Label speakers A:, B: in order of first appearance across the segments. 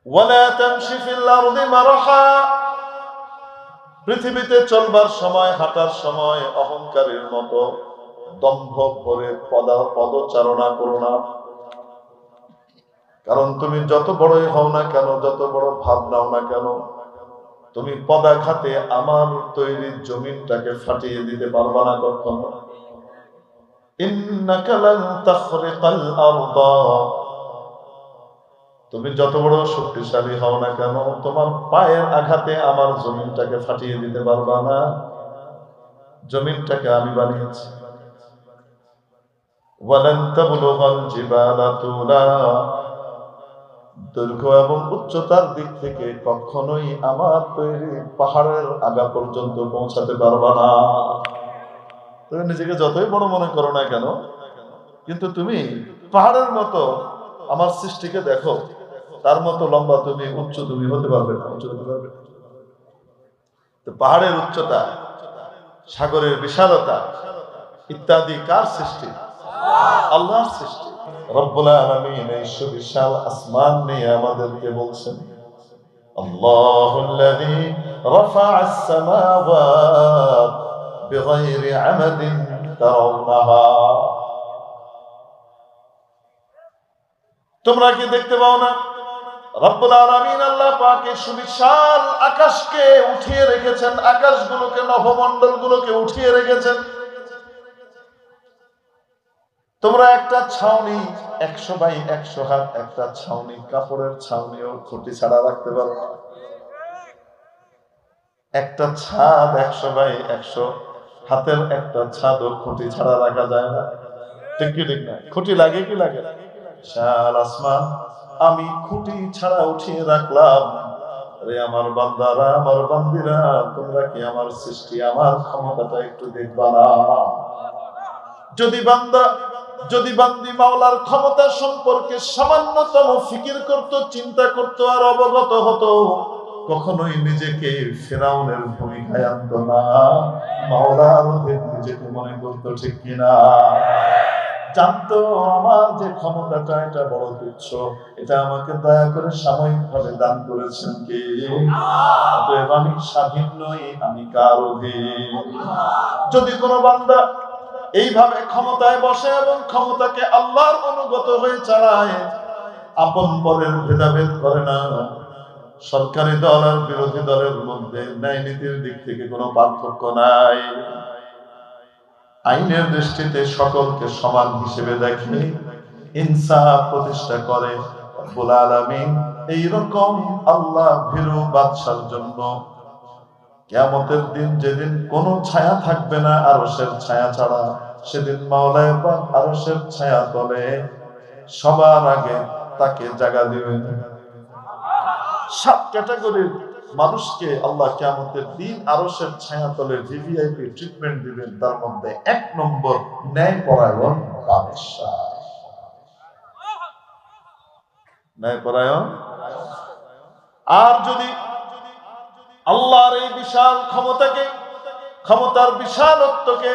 A: ওয়ালা তামশি ফিল আরদি মারহা, পৃথিবীতে চলবার সময়, হাঁটার সময় অহংকারের মতো দম্ভ ভরে পদচারণা করো না। কারণ তুমি যত বড়ই হও না কেন, যত বড় ভাব নাও না কেন, তুমি পদাঘাতে আমার তৈরি জমিনটাকে ফাটিয়ে দিতে পারবা না কখনো। ইন্নাকা লান তাখরিকাল আরদা, তুমি যত বড় শক্তিশালী হও না কেন, তোমার পায়ের আঘাতে আমার জমিনটাকে ফাটিয়ে দিতে পারবা না। জমিনটাকে আমি বানিয়েছি। ওয়ালান তাবলুগাল জিবালা তুলা, দৈর্ঘ্য এবং উচ্চতার দিক থেকে কখনোই আমার তৈরি পাহাড়ের আগা পর্যন্ত পৌঁছাতে পারবা না। তুমি নিজেকে যতই বড় মনে করো না কেন, কিন্তু তুমি পাহাড়ের মতো আমার সৃষ্টিকে দেখো, তার মতো লম্বা তুমি, উচ্চ তুমি হতে পারবে না, উচ্চ হতে পারবে না। তো পাহাড়ের উচ্চতা, সাগরের বিশালতা ইত্যাদি কার সৃষ্টি? আল্লাহর সৃষ্টি। রব্বুল আলামিন এই সুবিশাল আসমান নিয়ে আমাদেরকে বলছেন, আল্লাহুল্লাযী রাফা'আস সামাওয়াত বিগাইরি আমাদিন তারাউনাহা। তোমরা কি দেখতে পাও না? রব্বুল আলামিন আল্লাহ পাক এই সুবিশাল আকাশকে উঠিয়ে রেখেছেন, আকাশগুলোকে, নভমণ্ডলগুলোকে উঠিয়ে রেখেছেন। তোমরা একটা ছাউনি 100 × 100 হাত, একটা ছাউনি, কাপড়ের ছাউনিও খুঁটি ছাড়া রাখতে পারো না। একটা ছাদ 100 × 100 হাতের একটা ছাদও খুঁটি ছাড়া রাখা যায় না। ঠিক কি ঠিক না? খুঁটি লাগে কি লাগে না? বিশাল আসমান আমি খুঁটি ছাড়া উঠিয়ে রাখলাম। আরে আমার বান্দারা, আমার বান্দিরা, তোমরা কি আমার সৃষ্টি, আমার ক্ষমতাটা একটু দেখবা না? যদি বান্দি মাওলার ক্ষমতা সম্পর্কে সামান্যতম ফিকির করত, চিন্তা করত আর অবগত হতো, কখনোই নিজেকে ফিরাউনের ভূমিকায় আনতো না, মাওলার অধীন নিজেকে মনে করতো। ঠিক কিনা? জানতো আমার যে ক্ষমতাটা, এটা বড় তুচ্ছ, এটা আমাকে দয়া করে সাময়িকভাবে দান করেছেন কে? অতএব আমি স্বাধীন নই, আমি কার অধীন? যদি কোনো বান্দা এইভাবে ক্ষমতায় বসে এবং ক্ষমতাকে আল্লাহর অনুগত হয়ে চালায়, আপন পরের ভেদাভেদ করে না, সরকারি দল আর বিরোধী দলের মধ্যে ন্যায় নীতির দিক থেকে কোনো পার্থক্য নাই, আইনের দৃষ্টিতে সকলকে সমান হিসেবে দেখে, ইনসাফ প্রতিষ্ঠা করে, রব্বুল আলামিন এইরকম আল্লাহ ভীরু বাদশার জন্য কিয়ামতের দিন, যেদিন কোনো ছায়া থাকবে না আরশের ছায়া ছাড়া, সেদিন মাওলানা পাক আরশের ছায়া তলে সবার আগে তাকে জায়গা দিবেন। 7 ক্যাটাগরির মানুষকে আল্লাহ কিয়ামতের দিন আরশের ছায়া তলে ভিভিআইপি ট্রিটমেন্ট দিবেন। তার মধ্যে 1 নম্বর ন্যায়পরায়ণ বাদশা। ন্যায়পরায়ণ। আর যদি আল্লাহর এই বিশাল ক্ষমতাকে, ক্ষমতার বিশালত্বকে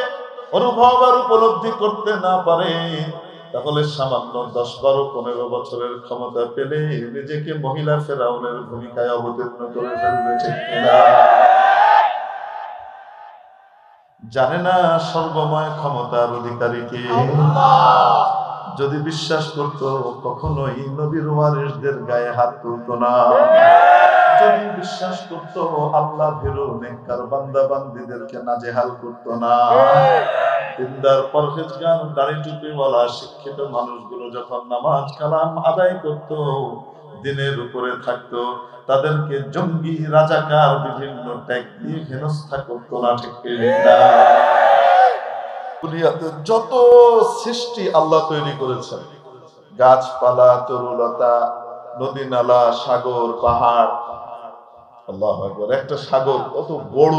A: অনুভব আর উপলব্ধি করতে না পারে, তাহলে সামান্য 10-12-15 বছরের ক্ষমতা পেলে নিজেকে মহিলা ফেরাউনের ভূমিকায় অবতীর্ণ করে ফেলবে। ঠিক কিনা? জানে না সর্বময় ক্ষমতার অধিকারী কে? যদি বিশ্বাস করত, কখনোই নবীর ওয়ারিসদের গায়ে হাত তুলত না। যদি বিশ্বাস করত, আল্লাহ ভীরু নেককার বান্দা বান্দীদেরকে নাজেহাল করত না। দিনদার, পরহেজগার, দাড়ি টুপিওয়ালা শিক্ষিত মানুষগুলো যখন নামাজ কালাম আদায় করত, দিনের উপরে থাকতো, তাদেরকে জঙ্গি, রাজাকার বিভিন্ন ট্যাগ দিয়ে হেনস্থা করত না। ঠিক না? দুনিয়াতে যত সৃষ্টি আল্লাহ তৈরি করেছেন, গাছপালা, তরুলতা, নদী নালা, সাগর, পাহাড়, আল্লাহু আকবার, একটা সাগর কত বড়,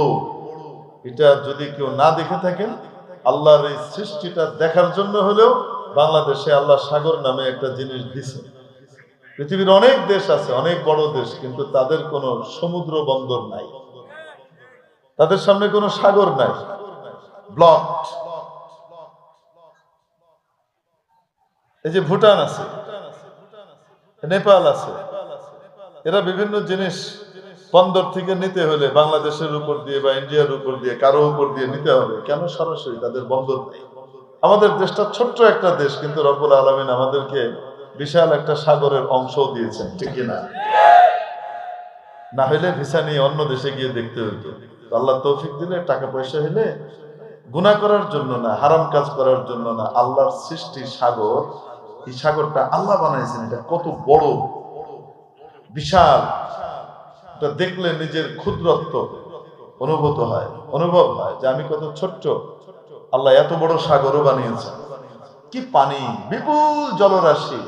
A: এটা যদি কেউ না দেখে থাকেন, আল্লাহর এই সৃষ্টিটা দেখার জন্য হলেও বাংলাদেশে আল্লাহ সাগর নামে একটা জিনিস দিছে। পৃথিবীর অনেক দেশ আছে, অনেক বড় দেশ, কিন্তু তাদের কোনো সমুদ্র বন্দর নাই, তাদের সামনে কোনো সাগর নাই, ব্লকড। এই যে ভুটান আছে, নেপাল আছে, এরা বিভিন্ন জিনিস বন্দর থেকে নিতে হলে বাংলাদেশের উপর দিয়ে বা ইন্ডিয়ার উপর দিয়ে কারো উপর দিয়ে নিতে হবে, কেন সরাসরি? তাদের বন্দর নেই। আমাদের দেশটা ছোট্ট একটা দেশ, কিন্তু রব্বুল আলামিন আমাদেরকে বিশাল একটা সাগরের অংশ দিয়েছেন, ঠিক না? না হলে ভিসা নিয়ে অন্য দেশে গিয়ে দেখতে হতো। আল্লাহ তৌফিক দিলে, টাকা পয়সা হলে গুনাহ করার জন্য না, হারাম কাজ করার জন্য না, আল্লাহর সৃষ্টি সাগর, এই সাগরটা আল্লাহ বানাইছেন। এটা কত বড়, বিশাল, এটা দেখলে নিজের ক্ষুদ্রত্ব অনুভব হয় যে আমি কত ছোট্ট। আল্লাহ এত বড় সাগরও বানিয়েছেন। কি পানি, বিপুল জলরাশি,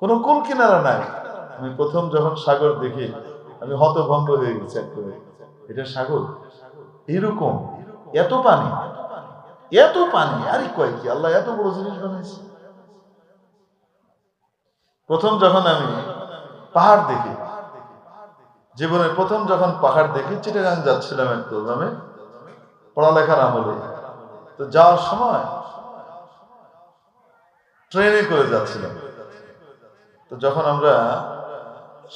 A: কোন কুল কিনারা নাই। আমি প্রথম যখন সাগর দেখি আমি হতভম্ব হয়ে গেছি। এটা সাগর, এরকম এত পানি, এত পানি, আরে কয় কি আল্লাহ এত বড় জিনিস বানাইছে। প্রথম যখন আমি পাহাড় দেখি, জীবনের প্রথম যখন পাহাড় দেখি, চিটাগাং যাচ্ছিলাম এক প্রোগ্রামে পড়ালেখার আমলে। তো যাওয়ার সময় ট্রেনে করে যাচ্ছিলাম। তো যখন আমরা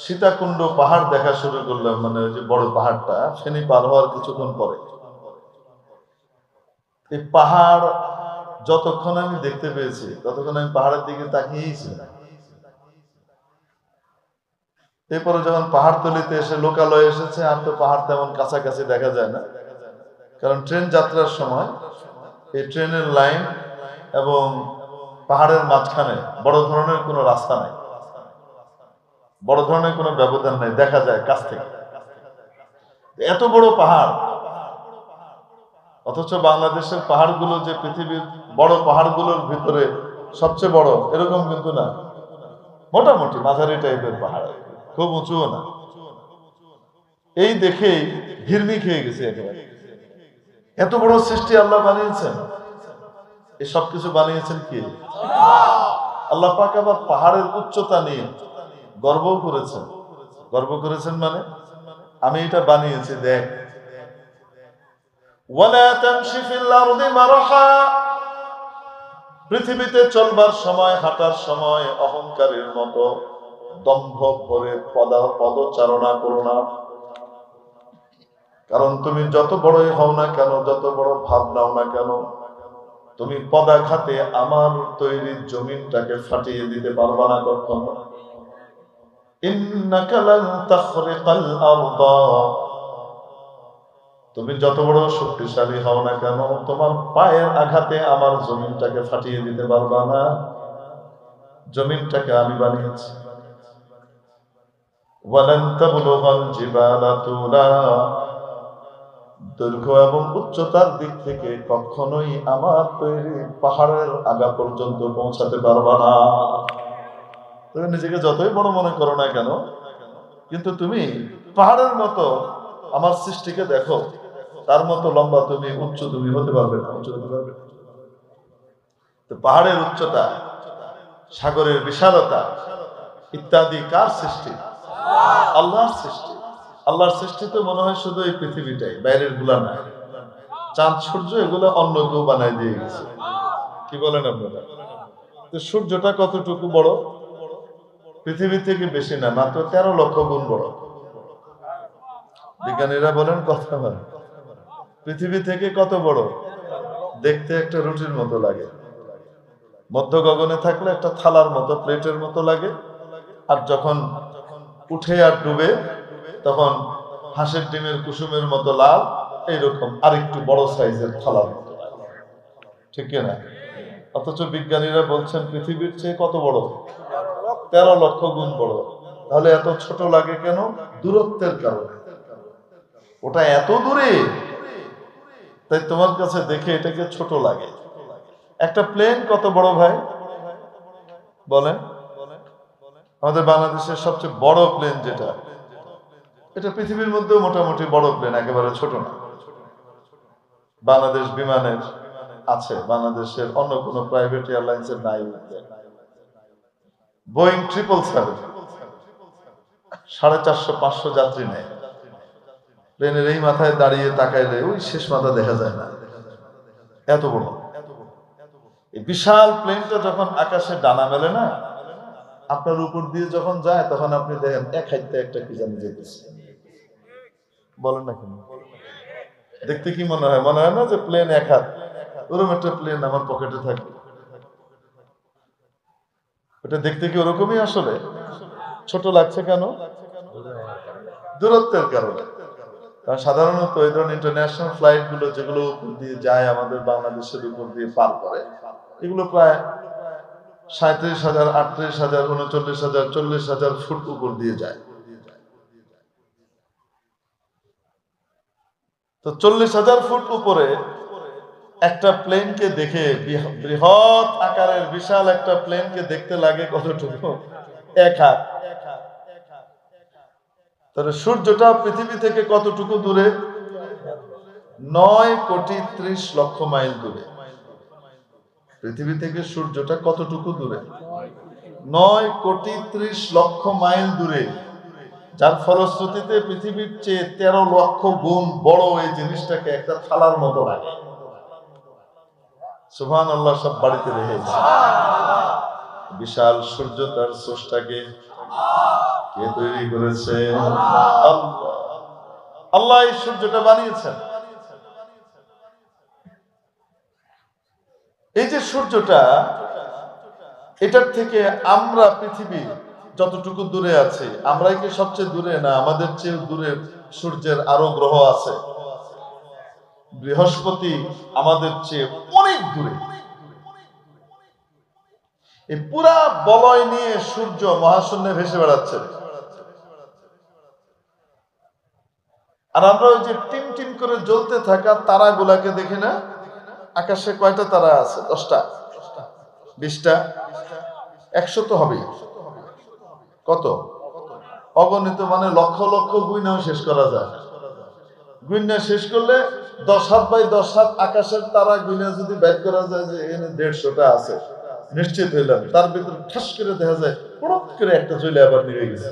A: সীতাকুণ্ড পাহাড় দেখা শুরু করলাম, মানে ওই যে বড় পাহাড়টা, ফেনী পার হওয়ার কিছুক্ষণ পরে, এই পাহাড় যতক্ষণ আমি দেখতে পেয়েছি ততক্ষণ আমি পাহাড়ের দিকে তাকিয়েই ছিলাম। এরপরে যখন পাহাড়তলিতে এসে লোকালয় এসেছে, আর তো পাহাড় তেমন কাছাকাছি দেখা যায় না, কারণ ট্রেন যাত্রার সময় এই ট্রেনের লাইন এবং পাহাড়ের মাঝখানে বড় ধরনের কোনো রাস্তা নাই, বড় ধরনের কোনো ব্যবধান নাই, দেখা যায় কাছ থেকে। এত বড় পাহাড়, অথচ বাংলাদেশের পাহাড়গুলো যে পৃথিবীর বড় পাহাড়গুলোর ভিতরে সবচেয়ে বড় এরকম কিন্তু না, মোটামুটি মাঝারি টাইপের পাহাড়, খুব উঁচুও না। এই দেখেই ঘিরনি খেয়ে গেছে একেবারে। এত বড় সৃষ্টি আল্লাহ বানিয়েছেন। এই সবকিছু বানিয়েছেন কি আল্লাহ পাক। আবার পাহাড়ের উচ্চতা নিয়ে গর্ব করেছেন, মানে আমি এটা বানিয়েছি, দেখ। ওয়ালা তামশি ফিল আরদি মারহা, পৃথিবীতে চলবার সময়, হাঁটার সময় অহংকারের মতো দম্ভ ভরে পদচারণা করো না। কারণ তুমি যত বড়ই হও না কেন, যত বড় ভাব নাও না কেন, তুমি পদাঘাতে আমার তৈরি জমিনটাকে ফাটিয়ে দিতে পারবা না কখনো। ইন্নাকা লান তাখরিকাল আরদা, তুমি যত বড় শক্তিশালী হও না কেন, তোমার পায়ের আঘাতে আমার জমিনটাকে ফাটিয়ে দিতে পারবা না। জমিনটাকে আমি বানিয়েছি। ওয়ালান তাবলুগাল জিবালা তুলা, দৈর্ঘ্য এবং উচ্চতার দিক থেকে কখনোই আমার তৈরি পাহাড়ের আগা পর্যন্ত পৌঁছাতে পারবা না। তুমি নিজেকে যতই বড় মনে করো না কেন, কিন্তু তুমি পাহাড়ের মতো আমার সৃষ্টিকে দেখো, তার মতো লম্বা তুমি, উচ্চ তুমি হতে পারবে না। তো পাহাড়ের উচ্চতা, সাগরের বিশালতা ইত্যাদি কার সৃষ্টি? আল্লাহর সৃষ্টি। আল্লাহর সৃষ্টি তো মনে হয় শুধু এই পৃথিবীটাই, বাইরের গুলা না। চাঁদ সূর্য এগুলো অন্য কেউ বানাই দিয়ে গেছে। কি বলেন আপনারা? তো সূর্যটা কতটুকু বড়? পৃথিবী থেকে বেশি না, মাত্র 13 লক্ষ গুণ বড়। বিজ্ঞানীরা বলেন কথা বলেন, পৃথিবী থেকে কত বড়? দেখতে একটা রুটির মতো লাগে, মধ্য গগনে থাকলে একটা থালার মতো, প্লেটের মতো লাগে, আর যখন উঠে আর ডুবে তখন হাঁসের ডিমের কুসুমের মতো লাল, এইরকম আরেকটু বড় সাইজের থালার মতো লাগে, ঠিক না? অথচ বিজ্ঞানীরা বলছেন পৃথিবীর চেয়ে কত বড়? 13 লক্ষ গুণ বড়। তাহলে এত ছোট লাগে কেন? দূরত্বের কারণে। ওটা এত দূরে, তাই তোমার কাছে দেখে এটাকে ছোট লাগে। একটা প্লেন কত বড় ভাই বলেন? আমাদের বাংলাদেশের সবচেয়ে বড় প্লেন যেটা, এটা পৃথিবীর মধ্যেও মোটামুটি বড় প্লেন, একেবারে ছোট না। বাংলাদেশ বিমানের আছে, বাংলাদেশের অন্য কোন প্রাইভেট এয়ারলাইন্সের নাই। বোয়িং 777 450-500 যাত্রী নেয়। প্লেনের এই মাথায় দাঁড়িয়ে তাকাইলে ওই শেষ মাথা দেখা যায় না, এত বড়। এই বিশাল প্লেনটা যখন আকাশে ডানা মেলে না, আপনার উপর দিয়ে যখন যায় তখন আপনি দেখেন এক হাইতে একটা কি জানি যেতেছে, বলেন না কেন? দেখতে কি মনে হয়? মনে হয় না যে প্লেন এক হাত, ওরকম একটা প্লেন আমার পকেটে থাকবে। ওটা দেখতে কি ওরকমই আসলে? ছোট লাগছে কেন? দূরত্বের কারণে। কারণ সাধারণত এই ধরনের ইন্টারন্যাশনাল ফ্লাইট গুলো যেগুলো উপর দিয়ে যায়, আমাদের বাংলাদেশের উপর দিয়ে পার করে, এগুলো প্রায় 37,000, 38,000, 39,000, 40,000 ফুট উপর দিয়ে যায়। তো 40,000 ফুট উপরে একটা প্লেনকে দেখে, বৃহৎ আকারের বিশাল একটা প্লেনকে দেখতে লাগে কতটুকু? এক হাত। তাহলে সূর্যটা পৃথিবী থেকে কতটুকু দূরে? 9,30,00,000 মাইল দূরে। পৃথিবী থেকে সূর্যটা কতটুকু দূরে? 9,30,00,000 মাইল দূরে। যার ফলশ্রুতিতে পৃথিবীর চেয়ে 13 লক্ষ গুণ বড় এই জিনিসটাকে একটা থালার মতো লাগে। সুবহানাল্লাহ, সব বাড়িতে রেখেছে। বিশাল সূর্য, তার স্রষ্টাকে কে তৈরি করেছে? আল্লাহ। আল্লাহ এই সূর্যটা বানিয়েছেন। এই যে সূর্যটা, এটার থেকে আমরা পৃথিবী যতটুকু দূরে আছি, আমরাই কি সবচেয়ে দূরে? না, আমাদের চেয়ে দূরে সূর্যের আরো গ্রহ আছে। বৃহস্পতি আমাদের চেয়ে অনেক দূরে। এই পুরা বলয় নিয়ে সূর্য মহাশূন্যে ভেসে বেড়াচ্ছে। আর আমরা ওই যে টিম টিম করে জ্বলতে থাকা তারাগুলাকে দেখি না? আকাশে কয়টা তারা আছে? 10টা, 20টা, 100 তো হবেই। কত? অগণিত, মানে লক্ষ লক্ষ গুইনাও শেষ করা যায়। গুইনা শেষ করলে 10 হাত বাই 10 হাত আকাশের তারা গুইনা যদি বের করা যায় যে এখানে 150টা আছে, নিশ্চিত হইলাম তার ভিতরে ঠাস করে দেখা যায় পড়ক করে একটা চলে আবার নিয়ে গেছে।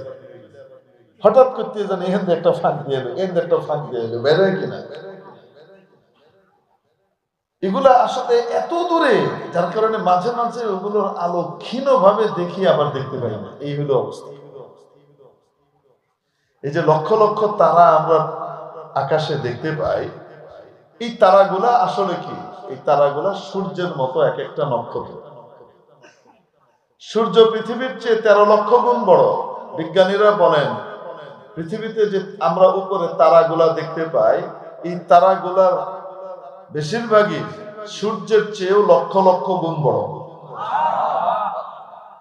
A: হঠাৎ করতে জানি এখান থেকে একটা ফাঁক দিয়ে এলো, এখান থেকে একটা ফাঁক দিয়ে এলো, বের হয় কিনা? এগুলা আসলে এত দূরে, যার কারণে মাঝে মাঝে ওগুলোর আলো ক্ষীণ ভাবে দেখি, আবার দেখতে পাই না। এই হলো অবস্থা। এই যে লক্ষ লক্ষ তারা আমরা আকাশে দেখতে পাই, এই তারাগুলা আসলে কি? এই তারাগুলা সূর্যের মতো এক একটা নক্ষত্র। সূর্য পৃথিবীর চেয়ে 13 লক্ষ গুণ বড়। বিজ্ঞানীরা বলেন পৃথিবীতে যে আমরা উপরে তারাগুলা দেখতে পাই, এই তারাগুলার বেশিরভাগই সূর্যের চেয়েও লক্ষ লক্ষ গুণ বড়।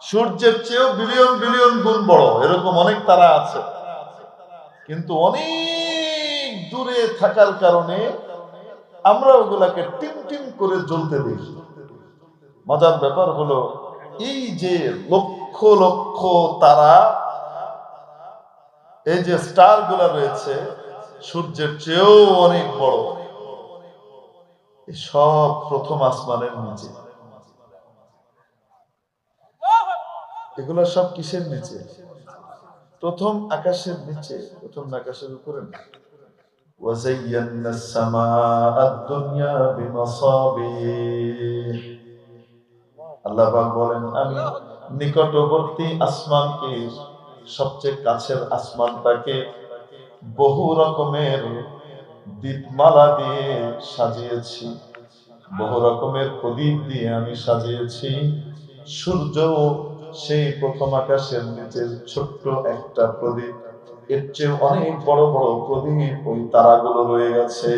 A: সূর্যের চেয়েও বিলিয়ন বিলিয়ন গুণ বড়। এরকম অনেক তারা আছে, কিন্তু অনেক দূরে থাকার কারণে আমরা ওগুলাকে টিম টিম করে জ্বলতে দেখি। মজার ব্যাপার হলো, এই যে লক্ষ লক্ষ তারা, এই যে স্টার গুলা রয়েছে, সূর্যের চেয়েও অনেক বড়, সব প্রথম আসমানের নিচে। এগুলো সব কিসের নিচে? প্রথম আকাশের নিচে, প্রথম আকাশের উপরে না। وَزَيَّنَّا السَّمَاءَ الدُّنْيَا بِمَصَابِيحَ। আল্লাহ পাক বলেন, আমি নিকটবর্তী আসমানকে, সবচেয়ে কাছের আসমানটাকে বহু রকমের দীপমালা দিয়ে সাজিয়েছি, বহু রকমের প্রদীপ দিয়ে আমি সাজিয়েছি। সূর্য সেই প্রথম আকাশের নিচের ছোট্ট একটা প্রদীপ, এর চেয়ে অনেক বড় বড় প্রদীপ ওই তারাগুলো রয়ে গেছে।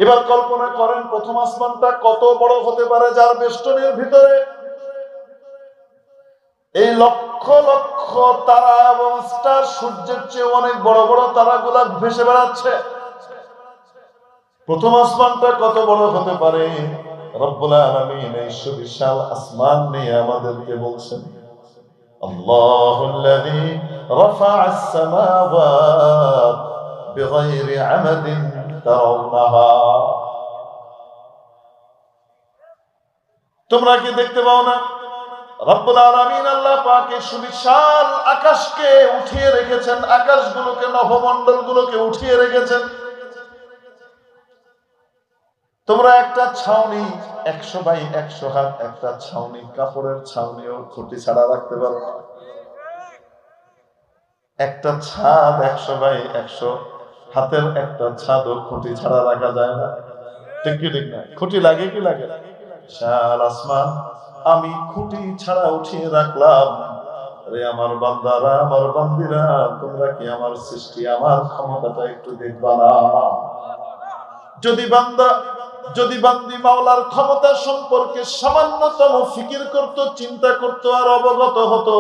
A: এবার কল্পনা করেন প্রথম আসমানটা কত বড় হতে পারে, যার বেষ্টনীর ভিতরে এই লক্ষ লক্ষ তারা এবং স্টার, সূর্যের চেয়ে অনেক বড় বড় তারাগুলা ভেসে বেড়াচ্ছে। প্রথম আসমানটা কত বড় হতে পারে? রব্বুল আলামিন এই সুবিশাল আসমান নিয়ে আমাদেরকে বলছেন, আল্লাহুল্লাযী রাফা'আস সামাওয়াত বিগাইরি আমাদিন তারাউনাহা। তোমরা কি দেখতে পাও না? রব্বুল আলামিন আল্লাহ পাক এই সুবিশাল আকাশকে উঠিয়ে রেখেছেন, আকাশগুলোকে, নভমণ্ডলগুলোকে উঠিয়ে রেখেছেন। তোমরা একটা ছাউনি 100 বাই 100 হাত একটা ছাউনি, কাপড়ের ছাউনিও খুঁটি ছাড়া রাখতে পারো না। একটা ছাদ 100 বাই 100 হাতের একটা ছাদও খুঁটি ছাড়া রাখা যায় না। ঠিক কি ঠিক না? খুঁটি লাগে কি লাগে? শাল আসমান আমি খুঁটি ছাড়া উঠিয়ে রাখলাম। আরে আমার বান্দারা, আমার বান্দিরা, তোমরা কি আমার সৃষ্টি, আমার ক্ষমতাটা একটু দেখবা না? যদি বান্দি মাওলার ক্ষমতা সম্পর্কে সামান্যতম ফিকির করত, চিন্তা করত আর অবগত হতো,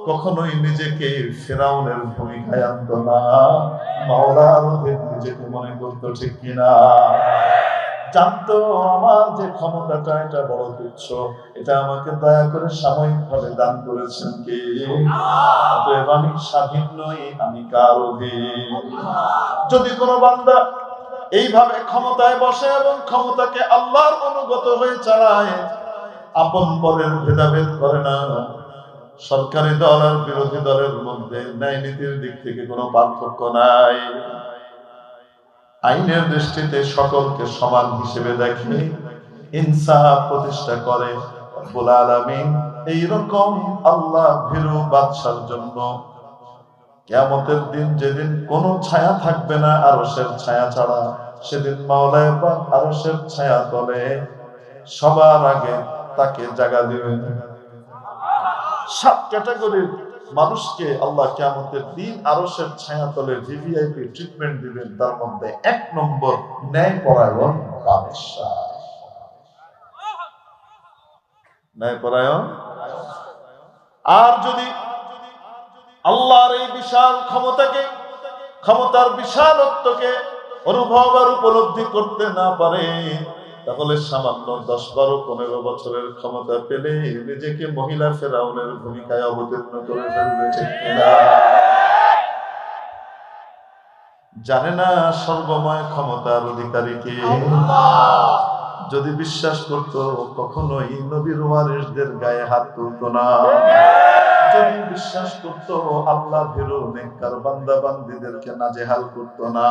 A: কখনোই নিজেকে ফেরাউনের ভূমিকায় আনত না, মাওলার অধীন নিজেকে মনে করতো। ঠিক কিনা? জানতো আমার যে ক্ষমতাটা এটা বড় তুচ্ছ, এটা আমাকে দয়া করে সাময়িকভাবে দান করেছেন কে? অতএব আমি স্বাধীন নই, আমি কার অধীন? যদি কোনো বান্দা এইভাবে ক্ষমতায় বসে এবং ক্ষমতাকে আল্লাহর অনুগত হয়ে চালায়, আপন পরের ভেদাভেদ করে না, সরকারি দল আর বিরোধী দলের মধ্যে ন্যায় নীতির দিক থেকে কোনো পার্থক্য নাই, আইনের দৃষ্টিতে সকলকে সমান হিসেবে দেখে, ইনসাফ প্রতিষ্ঠা করে, রব্বুল আলামিন এইরকম আল্লাহ ভীরু বাদশার জন্য কিয়ামতের দিন, যেদিন কোনো ছায়া থাকবে না আরশের ছায়া ছাড়া, সেদিন মাওলানা পাক আরশের ছায়া তলে সবার আগে তাকে জায়গা দিবেন। 7 ক্যাটাগরির মানুষকে আল্লাহ কিয়ামতের দিন আরশের ছায়া তলে ভিভিআইপি ট্রিটমেন্ট দিবেন। তার মধ্যে 1 নম্বর ন্যায়পরায়ণ বাদশা। ন্যায়পরায়ণ। আর যদি আল্লাহর এই বিশাল ক্ষমতাকে, ক্ষমতার বিশালত্বকে অনুভব আর উপলব্ধি করতে না পারে, তাহলে সামান্য 10, 12, 15 বছরের ক্ষমতা পেলে নিজেকে মহিলা ফেরাউনের ভূমিকায় অবতীর্ণ করে ফেলবে। ঠিক কিনা? জানে না সর্বময় ক্ষমতার অধিকারী কে? যদি বিশ্বাস করত কখনোই নবীর ওয়ারিসদের গায়ে হাত তুলতো না। যদি বিশ্বাস করত আল্লাহ ভীরু নেককার বান্দা বান্দীদেরকে নাজেহাল করতো না।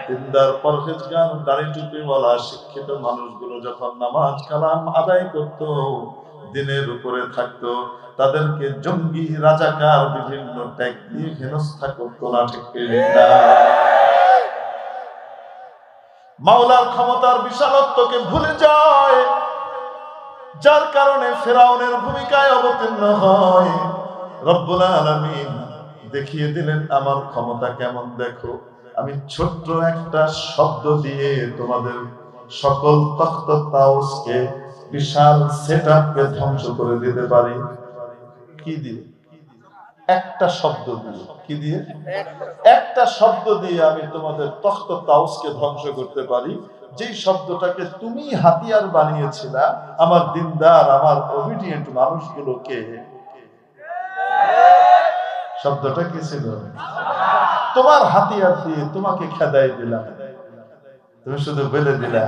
A: দিনদার পরহেজগার দাড়ি টুপিওয়ালা শিক্ষিত মানুষগুলো যখন নামাজ কালাম আদায় করত, দিনের উপরে থাকতো, তাদেরকে জঙ্গি রাজাকার বিভিন্ন ট্যাগ দিয়ে হেনস্থা করতো না। ঠিক কিনা? মাওলার ক্ষমতার বিশালত্বকে ভুলে যায়, যার কারণে ফেরাউনের ভূমিকায় অবতীর্ণ হয়। রব্বুল আলামিন দেখিয়ে দিলেন আমার ক্ষমতা কেমন। দেখো, আমি ছোট্ট একটা শব্দ দিয়ে তোমাদের সকল তখ্ত তাউসকে, বিশাল সেটআপকে ধ্বংস করে দিতে পারি। কি দিয়ে? একটা শব্দ দিয়ে। কি দিয়ে? একটা শব্দ দিয়ে আমি তোমাদের তখ্ত তাউসকে ধ্বংস করতে পারি, যেই শব্দটাকে তুমি হাতিয়ার বানিয়েছিলা আমার দিনদার, আমার ওবিডিয়েন্ট মানুষগুলোকে। শব্দটা কি ছিল? তোমার হাতিয়ার দিয়ে তোমাকে খেদাই দিলাম। তুমি শুধু বলে দিলা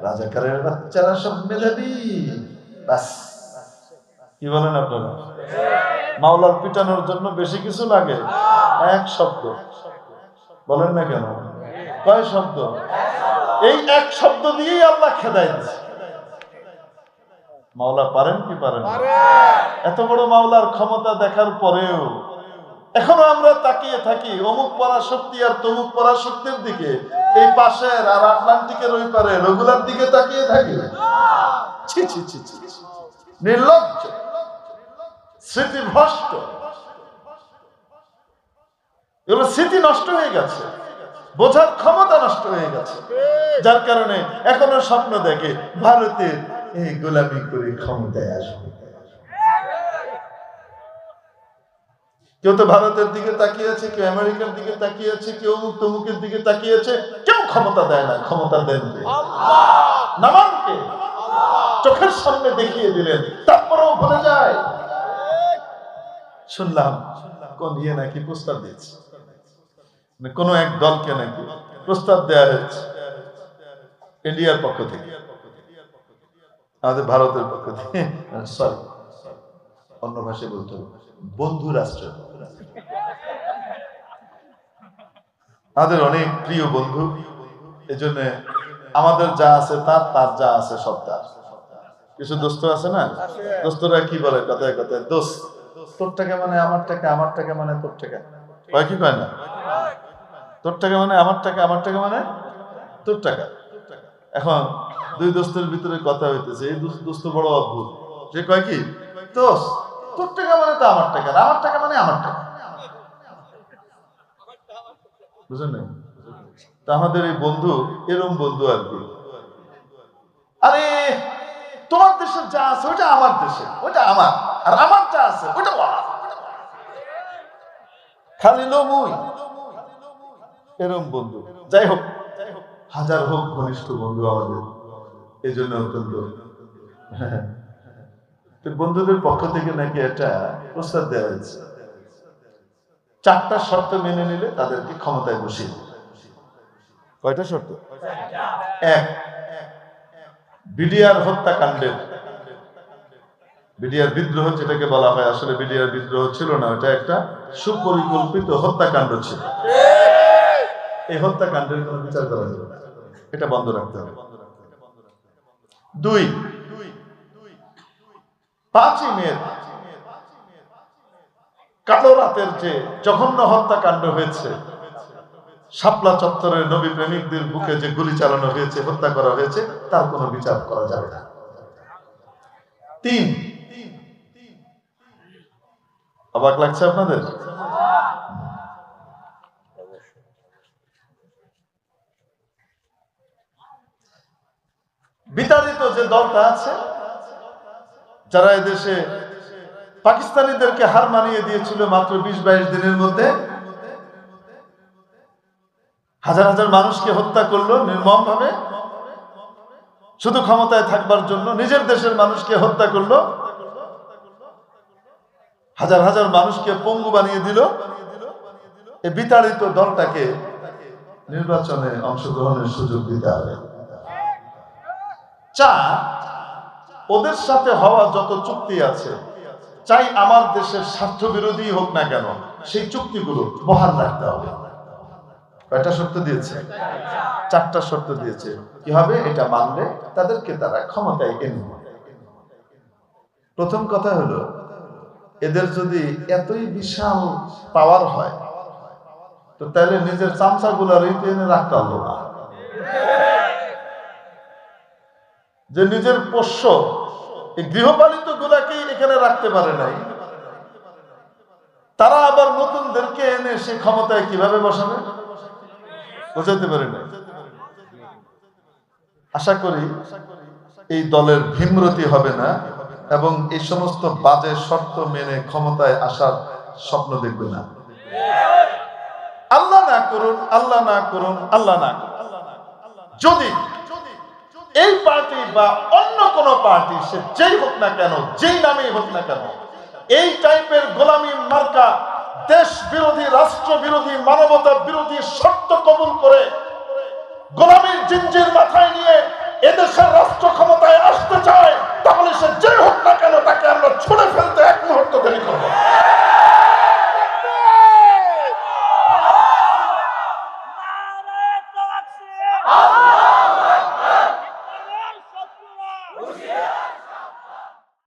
A: রাজাকারের বাচ্চারা সব মেধাবী, বাস। কি বলেন আপনারা? মাওলার পিটানোর জন্য বেশি কিছু লাগে? এক শব্দ। বলেন না কেন? কয় শব্দ? এই এক শব্দ দিয়েই আল্লাহ খেদাই দিচ্ছে। মাওলা পারেন কি পারেন? এত বড় মাওলার ক্ষমতা দেখার পরেও এখনো আমরা তাকিয়ে থাকি অমুক পরাশক্তি আর তমুক পরাশক্তির দিকে, এই পাশের আর আটলান্টিকের ওই পারে রঘুলার দিকে তাকিয়ে থাকি। ছি ছি ছি ছি, নির্লজ্জ, স্মৃতিভ্রষ্ট। এগুলো স্মৃতি নষ্ট হয়ে গেছে, বোঝার ক্ষমতা নষ্ট হয়ে গেছে, যার কারণে এখনো স্বপ্ন দেখে ভারতের এই গোলামি করে ক্ষমতায় আসবে। কেউ তো ভারতের দিকে তাকিয়েছে, কেউ আমেরিকার দিকে তাকিয়েছে, কেউ তমুকের দিকে তাকিয়েছে, কেউ ক্ষমতা দেয় না। ক্ষমতা দেন কে? নামানকে চোখের সামনে দেখিয়ে দিলেন, তারপরেও ভুলে যায়। শুনলাম কোন ইয়ে নাকি প্রস্তাব দিয়েছে, কোন এক দলকে নাকি প্রস্তাব দেওয়া হয়েছে ইন্ডিয়ার পক্ষ থেকে, আমাদের ভারতের পক্ষ থেকে, সরি অন্য ভাষায় বলতে হবে, বন্ধু রাষ্ট্র, আমাদের অনেক প্রিয় বন্ধু। এজন্য আমাদের যা আছে তার, তার যা আছে সব তার। কিছু দোস্ত আছে না, দোস্তরা কি বলে কথায় কথায়, দোস্ত তোর টাকা মানে আমার টাকা, আমার টাকা মানে তোর টাকা, কয় কি কয় না? তোর টাকা মানে আমার টাকা, আমার টাকা মানে তোর টাকা। এখন দুই দোস্তের ভিতরে কথা হইতেছে, এই দোস্ত বড় অদ্ভুত, সে কয় কি, দোস্ত তোর টাকা মানে তো আমার টাকা, আমার টাকা মানে আমার টাকা, বুঝলেন না? তা আমাদের এই বন্ধু এরম বন্ধু আর কি, আরে তোমার দেশের যা আছে ওইটা আমার দেশে, ওইটা আমার, আর আমার যা আছে ওইটা আমার, খালি লোমুই, এরম বন্ধু। যাই হোক, হাজার হোক ঘনিষ্ঠ বন্ধু আমাদের, এই জন্য অত্যন্ত বন্ধুদের পক্ষ থেকে নাকি একটা প্রস্তাব দেওয়া হয়েছে, 4টা শর্ত মেনে নিলে তাদেরকে ক্ষমতায় বসিয়ে দেবে। কয়টা শর্ত? 1, বিডিআর হত্যাকাণ্ডের, বিডিআর বিদ্রোহ যেটাকে বলা হয়, আসলে বিডিআর বিদ্রোহ ছিল না, এটা একটা সুপরিকল্পিত হত্যাকাণ্ড ছিল। এই হত্যাকাণ্ডের কোনো বিচার করা যাবে না, এটা বন্ধ রাখতে হবে। 2, 5ই মে কালো রাতের যে জঘন্য হত্যাকাণ্ড হয়েছে, শাপলা চত্বরের নবী প্রেমিকদের বুকে যে গুলি চালানো হয়েছে, হত্যা করা হয়েছে, তার কোনো বিচার করা যাবে না। 3, অবাক লাগছে আপনাদের? বিতাড়িত যে দলটা আছে, যারা এদেশে পাকিস্তানিদেরকে হার মানিয়ে দিয়েছিল মাত্র 20-22 দিনের মধ্যে, হাজার হাজার মানুষকে হত্যা করলো নির্মম ভাবে, শুধু ক্ষমতায় থাকবার জন্য নিজের দেশের মানুষকে হত্যা করলো, হাজার হাজার মানুষকে পঙ্গু বানিয়ে দিল। এই বিতাড়িত দলটাকে নির্বাচনে অংশগ্রহণের সুযোগ দিতে হবে। 4, ওদের সাথে হওয়া যত চুক্তি আছে, চাই আমার দেশের স্বার্থ বিরোধী হোক না কেন, সেই চুক্তিগুলো বহাল রাখতে হবে। কয়টা শর্ত দিয়েছে? 4টা শর্ত দিয়েছে। কি হবে? এটা মানলে তাদেরকে তারা ক্ষমতায় এনে দেবে। প্রথম কথা হলো, এদের যদি এতই বিশাল পাওয়ার হয়, তো তাহলে নিজের চামচাগুলার এনে রাখতে হলো না, যে নিজের পোষ্য এই গৃহপালিত গুলাকেই এখানে রাখতে পারে নাই, তারা আবার নতুনদেরকে এনে সে ক্ষমতায় কিভাবে বসাবে, বোঝাতে পারে না। আশা করি এই দলের ভীমরতি হবে না এবং এই সমস্ত বাজে শর্ত মেনে ক্ষমতায় আসার স্বপ্ন দেখবে না। আল্লাহ না করুন, আল্লাহ না করুন, আল্লাহ না করুন, যদি এই পার্টি বা অন্য কোন পার্টি, সে যেই হোক না কেন, যেই নামেই হোক না কেন, এই টাইপের গোলামি মার্কা দেশ বিরোধী, রাষ্ট্র বিরোধী, মানবতা বিরোধী শর্ত কবুল করে গোলামির জিঞ্জির মাথায় নিয়ে এদেশের রাষ্ট্র ক্ষমতায় আসতে চায়, তাহলে সে যেই হোক না কেন তাকে আমরা ছুঁড়ে ফেলতে 1 মুহূর্ত দেরি করবো।